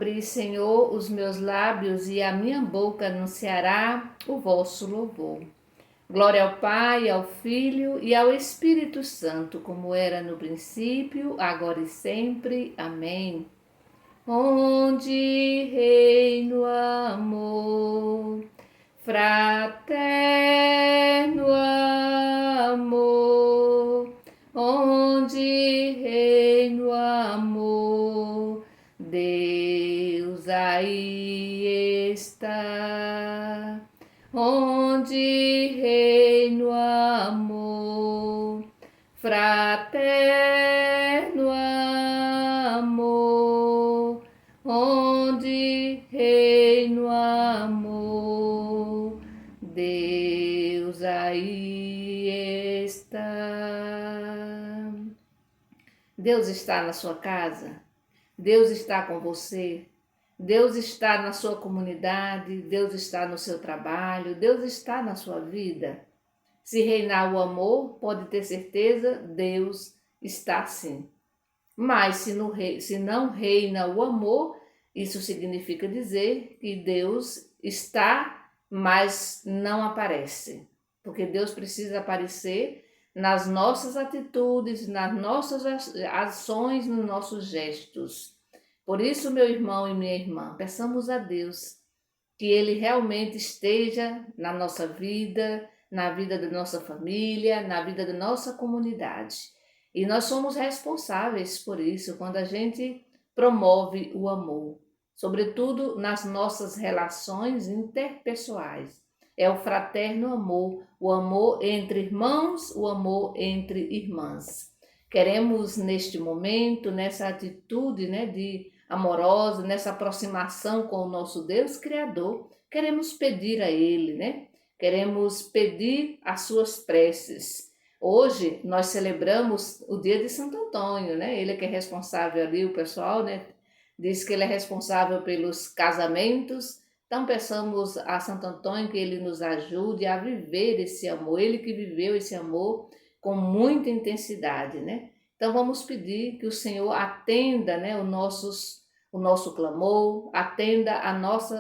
Abri, Senhor, os meus lábios e a minha boca anunciará o vosso louvor. Glória ao Pai, ao Filho e ao Espírito Santo, como era no princípio, agora e sempre. Amém. Onde reina o amor, fraterno amor, onde reina o amor, Deus aí está. Onde reina o amor, fraterno amor, onde reina o amor, Deus aí está. Deus está na sua casa, Deus está com você, Deus está na sua comunidade, Deus está no seu trabalho, Deus está na sua vida. Se reinar o amor, pode ter certeza, Deus está sim. Mas se não reina o amor, isso significa dizer que Deus está, mas não aparece. Porque Deus precisa aparecer nas nossas atitudes, nas nossas ações, nos nossos gestos. Por isso, meu irmão e minha irmã, peçamos a Deus que Ele realmente esteja na nossa vida, na vida da nossa família, na vida da nossa comunidade. E nós somos responsáveis por isso quando a gente promove o amor, sobretudo nas nossas relações interpessoais. É o fraterno amor, o amor entre irmãos, o amor entre irmãs. Queremos neste momento, nessa atitude, de amorosa, nessa aproximação com o nosso Deus Criador, queremos pedir a Ele, Queremos pedir as suas preces. Hoje nós celebramos o dia de Santo Antônio, Ele que é responsável ali, o pessoal, diz que ele é responsável pelos casamentos. Então peçamos a Santo Antônio que ele nos ajude a viver esse amor, ele que viveu esse amor com muita intensidade, Então vamos pedir que o Senhor atenda, o nosso clamor, atenda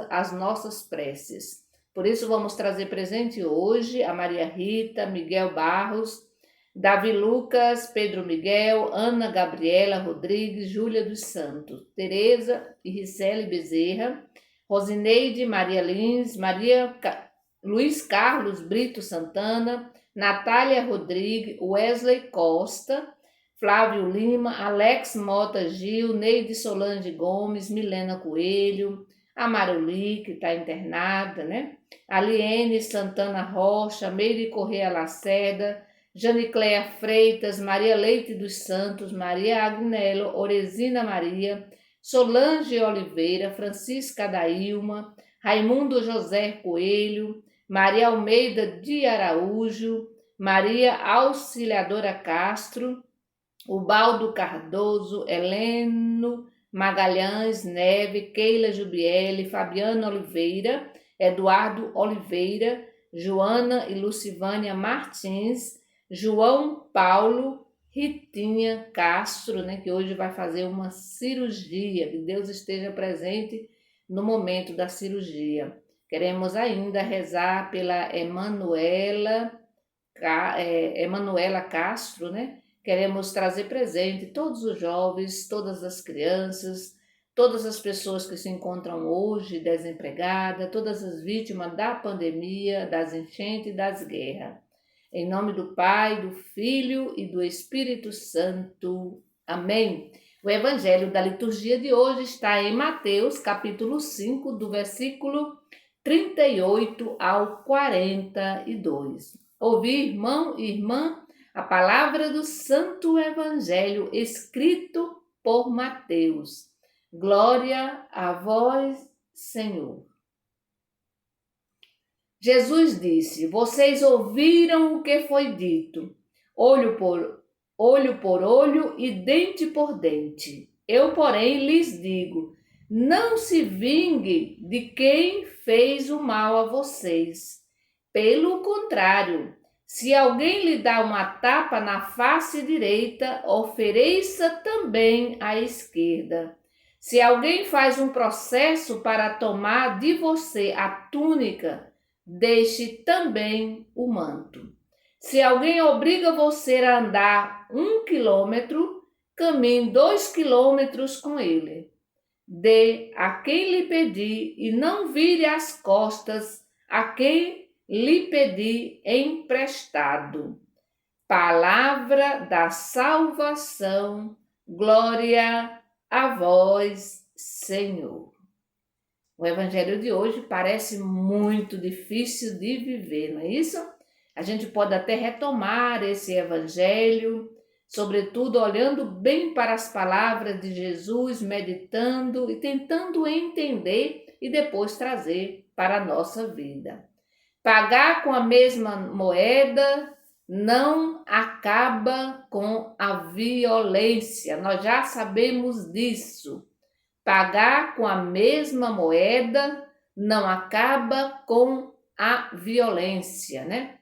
as nossas preces. Por isso vamos trazer presente hoje a Maria Rita, Miguel Barros, Davi Lucas, Pedro Miguel, Ana Gabriela Rodrigues, Júlia dos Santos, Tereza e Ricele Bezerra, Rosineide Maria Lins, Luiz Carlos Brito Santana, Natália Rodrigues, Wesley Costa, Flávio Lima, Alex Mota Gil, Neide Solange Gomes, Milena Coelho, a Maruli, que está internada, Aliene Santana Rocha, Meire Correia Lacerda, Janicléia Freitas, Maria Leite dos Santos, Maria Agnello, Oresina Maria, Solange Oliveira, Francisca Dailma, Raimundo José Coelho, Maria Almeida de Araújo, Maria Auxiliadora Castro, Ubaldo Cardoso, Heleno Magalhães Neve, Keila Jubiele, Fabiana Oliveira, Eduardo Oliveira, Joana e Lucivânia Martins, João Paulo, Ritinha Castro, que hoje vai fazer uma cirurgia, que Deus esteja presente no momento da cirurgia. Queremos ainda rezar pela Emanuela Castro, Queremos trazer presente todos os jovens, todas as crianças, todas as pessoas que se encontram hoje desempregadas, todas as vítimas da pandemia, das enchentes e das guerras. Em nome do Pai, do Filho e do Espírito Santo. Amém. O evangelho da liturgia de hoje está em Mateus, capítulo 5, do versículo 38 ao 42. Ouvi, irmão e irmã, a palavra do Santo Evangelho escrito por Mateus. Glória a vós, Senhor. Jesus disse: vocês ouviram o que foi dito, olho por olho e dente por dente. Eu, porém, lhes digo, não se vingue de quem fez o mal a vocês. Pelo contrário, se alguém lhe dá uma tapa na face direita, ofereça também a esquerda. Se alguém faz um processo para tomar de você a túnica, deixe também o manto. Se alguém obriga você a andar 1 quilômetro, caminhe 2 quilômetros com ele. Dê a quem lhe pedir e não vire as costas a quem lhe pedir emprestado. Palavra da salvação, glória a vós, Senhor. O evangelho de hoje parece muito difícil de viver, não é isso? A gente pode até retomar esse evangelho, sobretudo olhando bem para as palavras de Jesus, meditando e tentando entender e depois trazer para a nossa vida. Pagar com a mesma moeda não acaba com a violência, nós já sabemos disso. Pagar com a mesma moeda não acaba com a violência, né?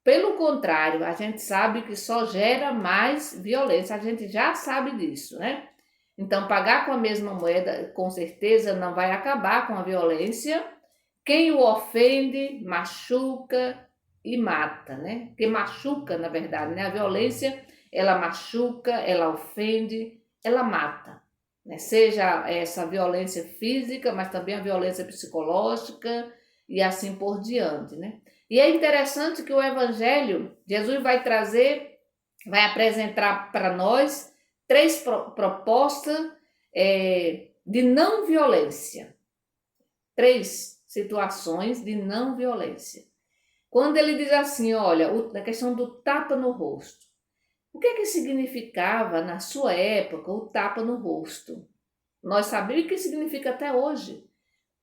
Pelo contrário, a gente sabe que só gera mais violência, a gente já sabe disso, né? Então, pagar com a mesma moeda, com certeza, não vai acabar com a violência. Quem o ofende, machuca e mata, né? Que machuca, na verdade, né? A violência, ela machuca, ela ofende, ela mata, né? Seja essa violência física, mas também a violência psicológica e assim por diante, né? E é interessante que o Evangelho, Jesus vai trazer, vai apresentar para nós 3 propostas de não violência. 3 situações de não violência. Quando ele diz assim, olha, a questão do tapa no rosto. O que significava na sua época o tapa no rosto? Nós sabemos o que significa até hoje.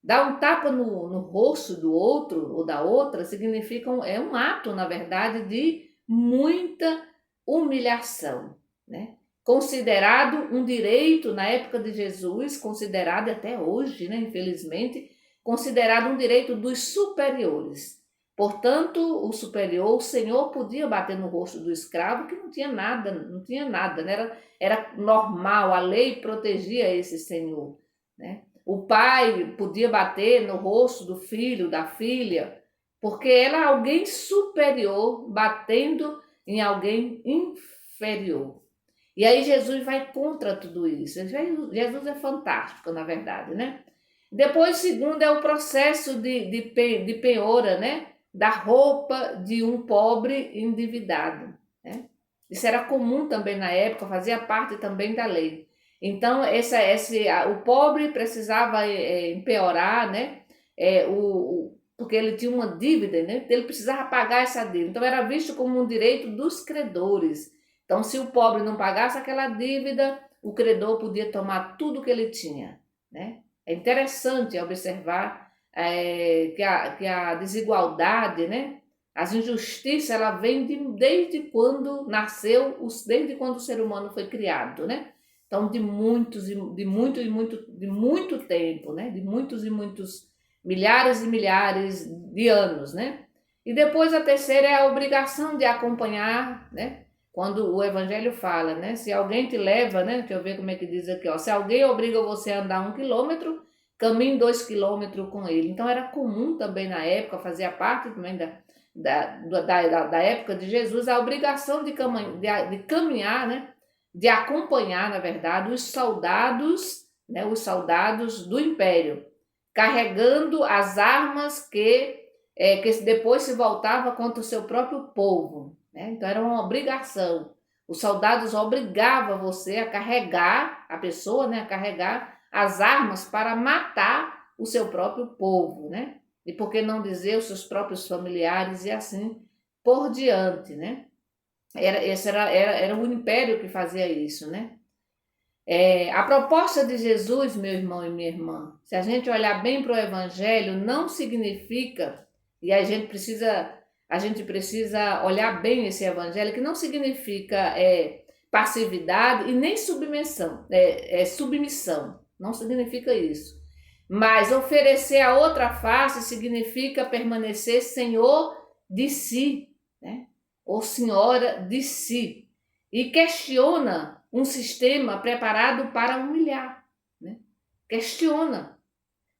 Dar um tapa no rosto do outro ou da outra significa é um ato, na verdade, de muita humilhação, né? Considerado um direito na época de Jesus, considerado até hoje, né, infelizmente, considerado um direito dos superiores. Portanto, o superior, o senhor, podia bater no rosto do escravo que não tinha nada, né? Era normal, a lei protegia esse senhor, né? O pai podia bater no rosto do filho, da filha, porque era alguém superior batendo em alguém inferior. E aí Jesus vai contra tudo isso. Jesus é fantástico, na verdade, né? Depois, segundo, é o processo de penhora, né? Da roupa de um pobre endividado, né? Isso era comum também na época, fazia parte também da lei. Então, o pobre precisava empeorar, né? Porque ele tinha uma dívida, né? Ele precisava pagar essa dívida. Então, era visto como um direito dos credores. Então, se o pobre não pagasse aquela dívida, o credor podia tomar tudo que ele tinha, né? É interessante observar que a desigualdade, né? As injustiças, ela vem desde quando nasceu, desde quando o ser humano foi criado, né? Então, de muito tempo, né? De muitos e muitos milhares e milhares de anos, né? E depois a terceira é a obrigação de acompanhar, né? Quando o evangelho fala, né? Se alguém te leva, né? Deixa eu ver como é que diz aqui, ó. Se alguém obriga você a andar 1 quilômetro, caminhe 2 quilômetros com ele. Então era comum também na época, fazia parte também da época de Jesus, a obrigação de caminhar, né? De acompanhar, na verdade, os soldados, né? Os soldados do império, carregando as armas que depois se voltava contra o seu próprio povo, né? Então era uma obrigação. Os soldados obrigavam você a carregar, a pessoa, né, a carregar as armas para matar o seu próprio povo, né? E por que não dizer os seus próprios familiares e assim por diante, né? Era o império que fazia isso, né? A proposta de Jesus, meu irmão e minha irmã, se a gente olhar bem para o Evangelho, não significa, e a gente precisa olhar bem esse Evangelho, que não significa passividade e nem submissão, não significa isso. Mas oferecer a outra face significa permanecer senhor de si, né? Ou senhora de si, e questiona um sistema preparado para humilhar, né? Questiona.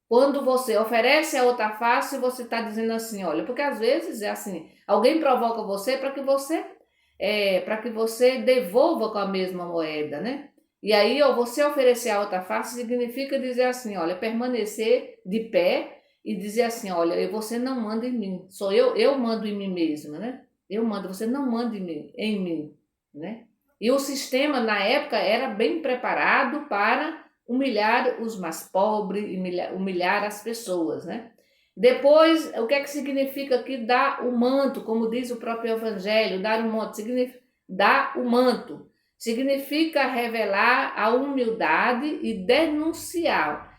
Quando você oferece a outra face, você está dizendo assim, olha, porque às vezes é assim, alguém provoca você para que você devolva com a mesma moeda, né? E aí, ó, você oferecer a outra face significa dizer assim, olha, permanecer de pé e dizer assim, olha, você não manda em mim, sou eu mando em mim mesma, né? Eu mando, você não manda em mim, né? E o sistema na época era bem preparado para humilhar os mais pobres, humilhar as pessoas, né? Depois, o que é que significa aqui dar o manto, como diz o próprio Evangelho, dar o manto, significa dar o manto, significa revelar a humildade e denunciar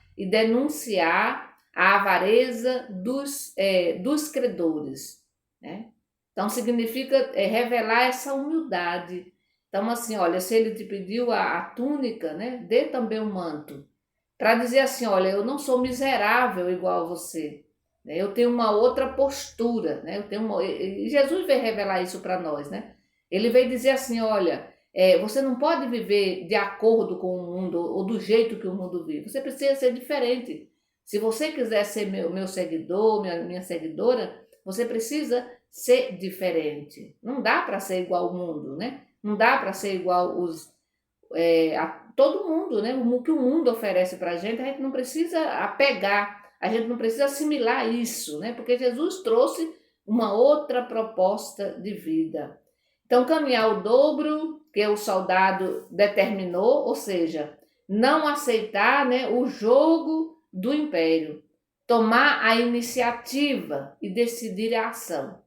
a avareza dos credores, né? Então significa revelar essa humildade. Então assim, olha, se ele te pediu a túnica, né, dê também o manto, para dizer assim, olha, eu não sou miserável igual a você, né? Eu tenho uma outra postura, né? E Jesus veio revelar isso para nós, né? Ele veio dizer assim, olha, você não pode viver de acordo com o mundo ou do jeito que o mundo vive. Você precisa ser diferente. Se você quiser ser meu seguidor, minha seguidora, você precisa ser diferente. Não dá para ser igual ao mundo, né? Não dá para ser igual a todo mundo, né? O que o mundo oferece para a gente não precisa apegar, a gente não precisa assimilar isso, né? Porque Jesus trouxe uma outra proposta de vida. Então, caminhar o dobro que o soldado determinou, ou seja, não aceitar, né, o jogo do império, tomar a iniciativa e decidir a ação.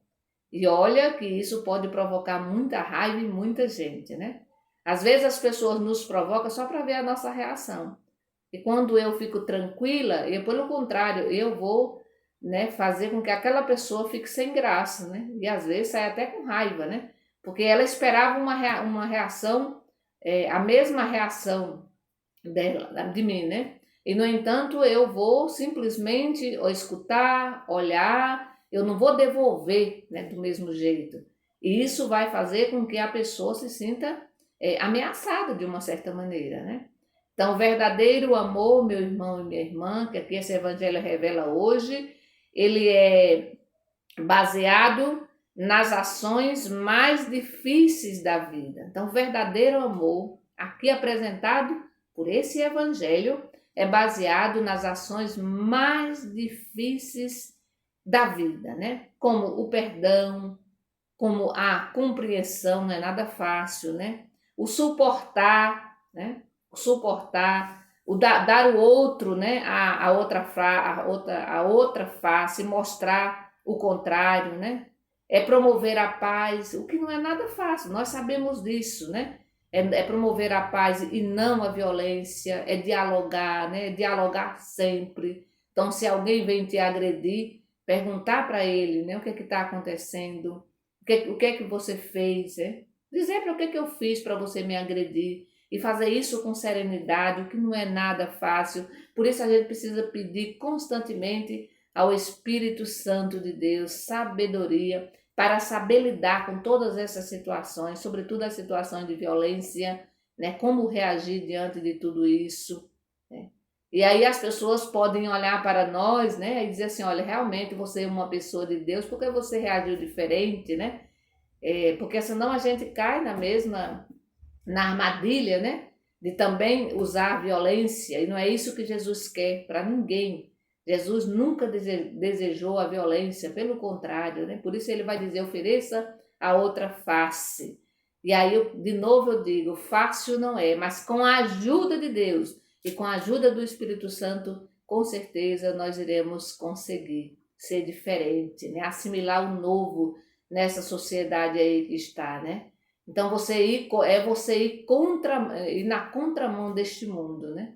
E olha que isso pode provocar muita raiva em muita gente, né? Às vezes as pessoas nos provocam só para ver a nossa reação. E quando eu fico tranquila, pelo contrário, eu vou, né, fazer com que aquela pessoa fique sem graça, né? E às vezes sai até com raiva, né? Porque ela esperava uma reação, a mesma reação de mim, né? E no entanto eu vou simplesmente escutar, olhar, eu não vou devolver, né, do mesmo jeito. E isso vai fazer com que a pessoa se sinta ameaçada de uma certa maneira, né? Então, o verdadeiro amor, meu irmão e minha irmã, que aqui esse evangelho revela hoje, ele é baseado nas ações mais difíceis da vida. Então, o verdadeiro amor, aqui apresentado por esse evangelho, é baseado nas ações mais difíceis da vida, né? Como o perdão, como a compreensão, não é nada fácil, né? O suportar, né? O suportar, dar o outro, né? A outra face, mostrar o contrário, né? É promover a paz, o que não é nada fácil, nós sabemos disso, né? É promover a paz e não a violência, é dialogar, né? É dialogar sempre. Então, se alguém vem te agredir, perguntar para ele, né? O que está acontecendo, o que é que você fez, é? Dizer para o que eu fiz para você me agredir e fazer isso com serenidade, o que não é nada fácil. Por isso a gente precisa pedir constantemente ao Espírito Santo de Deus sabedoria para saber lidar com todas essas situações, sobretudo as situações de violência, né? Como reagir diante de tudo isso, né? E aí as pessoas podem olhar para nós, né, e dizer assim, olha, realmente você é uma pessoa de Deus, porque você reagiu diferente, né? Porque senão a gente cai na armadilha, né? De também usar violência, e não é isso que Jesus quer para ninguém. Jesus nunca desejou a violência, pelo contrário, né? Por isso ele vai dizer, ofereça a outra face. E aí, de novo eu digo, fácil não é, mas com a ajuda de Deus e com a ajuda do Espírito Santo, com certeza nós iremos conseguir ser diferente, né? Assimilar o novo nessa sociedade aí que está, né? Então ir na contramão deste mundo, né?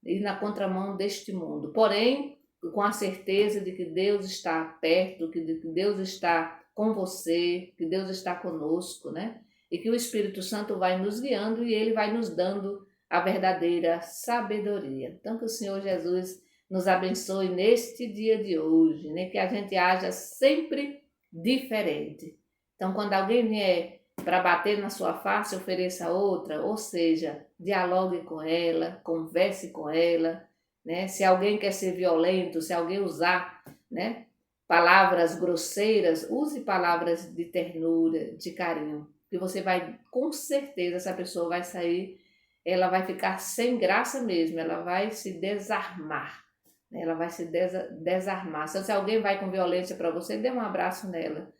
Ir na contramão deste mundo. Porém, com a certeza de que Deus está perto, que Deus está com você, que Deus está conosco, né? E que o Espírito Santo vai nos guiando e ele vai nos dando a verdadeira sabedoria. Então, que o Senhor Jesus nos abençoe neste dia de hoje, né? Que a gente haja sempre diferente. Então, quando alguém vier para bater na sua face, ofereça outra, ou seja, dialogue com ela, converse com ela, né? Se alguém quer ser violento, se alguém usar, né, palavras grosseiras, use palavras de ternura, de carinho, que você vai, com certeza, essa pessoa vai sair, ela vai ficar sem graça mesmo, ela vai se desarmar, né? Ela vai se desarmar. Se alguém vai com violência para você, dê um abraço nela.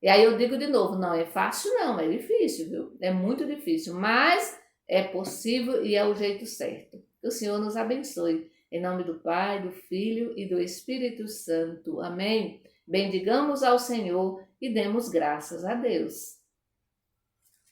E aí eu digo de novo, não é fácil não, é difícil, viu? É muito difícil, mas é possível e é o jeito certo. Que o Senhor nos abençoe. Em nome do Pai, do Filho e do Espírito Santo. Amém? Bendigamos ao Senhor e demos graças a Deus.